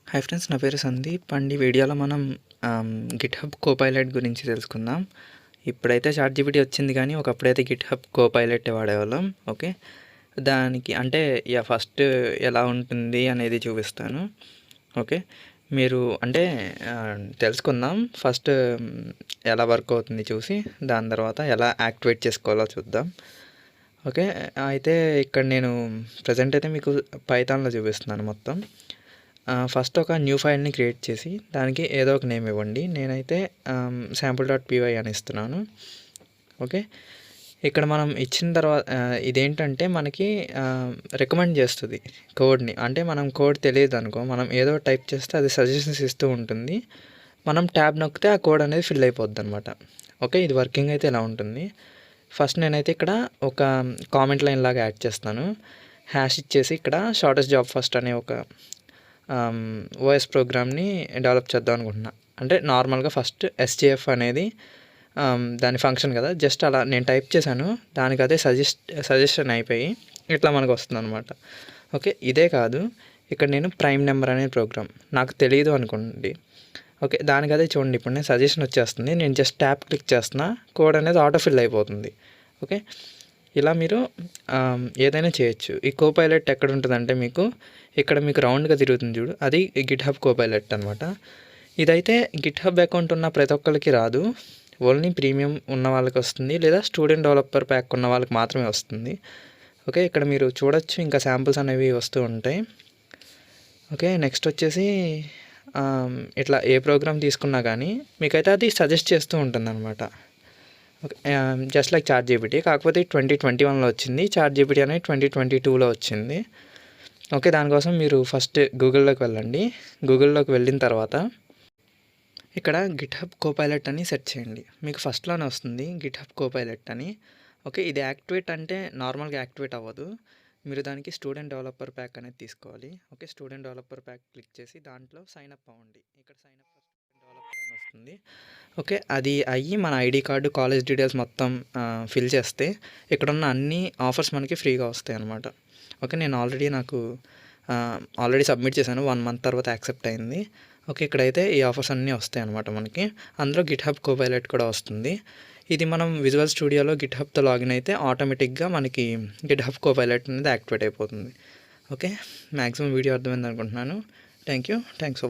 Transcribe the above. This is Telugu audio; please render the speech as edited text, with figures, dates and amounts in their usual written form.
హాయ్ ఫ్రెండ్స్, నా పేరు సందీప్ అండ్ ఈ వీడియోలో మనం గిట్హబ్ కోపైలట్ గురించి తెలుసుకుందాం. ఇప్పుడైతే చాట్‌జీపీటీ వచ్చింది కానీ ఒకప్పుడైతే గిట్హబ్ కోపైలట్ వాడేవాళ్ళం. ఓకే, దానికి అంటే ఫస్ట్ ఎలా ఉంటుంది అనేది చూపిస్తాను. ఓకే, మీరు అంటే తెలుసుకుందాం. ఫస్ట్ ఎలా వర్క్ అవుతుంది చూసి దాని తర్వాత ఎలా యాక్టివేట్ చేసుకోవాలో చూద్దాం. ఓకే, అయితే ఇక్కడ నేను ప్రజెంట్ అయితే మీకు పైథాన్లో చూపిస్తున్నాను మొత్తం. ఫస్ట్ ఒక న్యూ ఫైల్ని క్రియేట్ చేసి దానికి ఏదో ఒక నేమ్ ఇవ్వండి. నేనైతే sample.py అని ఇస్తున్నాను. ఓకే, ఇక్కడ మనం ఇచ్చిన తర్వాత ఇదేంటంటే మనకి రికమెండ్ చేస్తుంది కోడ్ని. అంటే మనం కోడ్ తెలియదు అనుకో, మనం ఏదో టైప్ చేస్తే అది సజెషన్స్ ఇస్తూ ఉంటుంది. మనం ట్యాబ్ నొక్కితే ఆ కోడ్ అనేది ఫిల్ అయిపోద్ది అనమాట. ఓకే, ఇది వర్కింగ్ అయితే ఇలా ఉంటుంది. ఫస్ట్ నేనైతే ఇక్కడ ఒక కామెంట్ లైన్ లాగా యాడ్ చేస్తాను. హ్యాష్ ఇచ్చేసి ఇక్కడ షార్టెస్ట్ జాబ్ ఫస్ట్ అనే ఒక ఓఎస్ ప్రోగ్రామ్ని డెవలప్ చేద్దాం అనుకుంటున్నా. అంటే నార్మల్గా ఫస్ట్ ఎస్జేఎఫ్ అనేది దాని ఫంక్షన్ కదా, జస్ట్ అలా నేను టైప్ చేశాను, దానికి అదే సజెషన్ అయిపోయి ఇట్లా మనకు వస్తుంది అనమాట. ఓకే, ఇదే కాదు, ఇక్కడ నేను ప్రైమ్ నెంబర్ అనే ప్రోగ్రామ్ నాకు తెలియదు అనుకోండి. ఓకే, దానికి అదే చూడండి, ఇప్పుడు నేను సజెషన్ వచ్చేస్తుంది, నేను జస్ట్ ట్యాప్ క్లిక్ చేస్తున్నా, కోడ్ అనేది ఆటో ఫిల్ అయిపోతుంది. ఓకే, ఇలా మీరు ఏదైనా చేయొచ్చు. ఈ కోపైలట్ ఎక్కడ ఉంటుందంటే మీకు ఇక్కడ మీకు రౌండ్గా తిరుగుతుంది చూడు, అది గిట్హబ్ కోపైలట్ అనమాట. ఇదైతే గిట్హబ్ అకౌంట్ ఉన్న ప్రతి ఒక్కరికి రాదు, ఓన్లీ ప్రీమియం ఉన్న వాళ్ళకి వస్తుంది, లేదా స్టూడెంట్ డెవలపర్ ప్యాక్ ఉన్న వాళ్ళకి మాత్రమే వస్తుంది. ఓకే, ఇక్కడ మీరు చూడొచ్చు, ఇంకా శాంపుల్స్ అనేవి వస్తూ ఉంటాయి. ఓకే, నెక్స్ట్ వచ్చేసి ఇట్లా ఏ ప్రోగ్రామ్ తీసుకున్నా కానీ మీకైతే అది సజెస్ట్ చేస్తూ ఉంటుంది అనమాట. జస్ట్ లైక్ చాట్‌జీపీటీ, కాకపోతే 2021లో వచ్చింది. చాట్‌జీపీటీ అనేది 2022లో వచ్చింది. ఓకే, దానికోసం మీరు ఫస్ట్ గూగుల్లోకి వెళ్ళండి. గూగుల్లోకి వెళ్ళిన తర్వాత ఇక్కడ గిట్హబ్ కోపైలట్ అని సెర్చ్ చేయండి. మీకు ఫస్ట్లోనే వస్తుంది గిట్హబ్ కోపైలట్ అని. ఓకే, ఇది యాక్టివేట్ అంటే నార్మల్గా యాక్టివేట్ అవ్వదు, మీరు దానికి స్టూడెంట్ డెవలపర్ ప్యాక్ అనేది తీసుకోవాలి. Okay, student developer pack click చేసి దాంట్లో సైన్ అప్ అవ్వండి. ఇక్కడ సైన్ అప్ డెవలపర్ అని వస్తుంది. ఓకే, అది అయ్యి మన ఐడి కార్డు, కాలేజ్ డీటెయిల్స్ మొత్తం ఫిల్ చేస్తే ఇక్కడున్న అన్ని ఆఫర్స్ మనకి ఫ్రీగా వస్తాయి అన్నమాట. ఓకే, నేను ఆల్రెడీ సబ్మిట్ చేశాను, 1 మంత్ తర్వాత యాక్సెప్ట్ అయింది. ఓకే, ఇక్కడైతే ఈ ఆఫర్స్ అన్నీ వస్తాయి అన్నమాట మనకి. అందులో గిట్హబ్ కోపైలట్ కూడా వస్తుంది. ఇది మనం విజువల్ స్టూడియోలో గిట్హబ్తో లాగిన్ అయితే ఆటోమేటిక్గా మనకి గిట్హబ్ కోపైలట్ అనేది యాక్టివేట్ అయిపోతుంది. ఓకే, మ్యాక్సిమం వీడియో అర్థమైంది అనుకుంటున్నాను. Thank you. థ్యాంక్స్.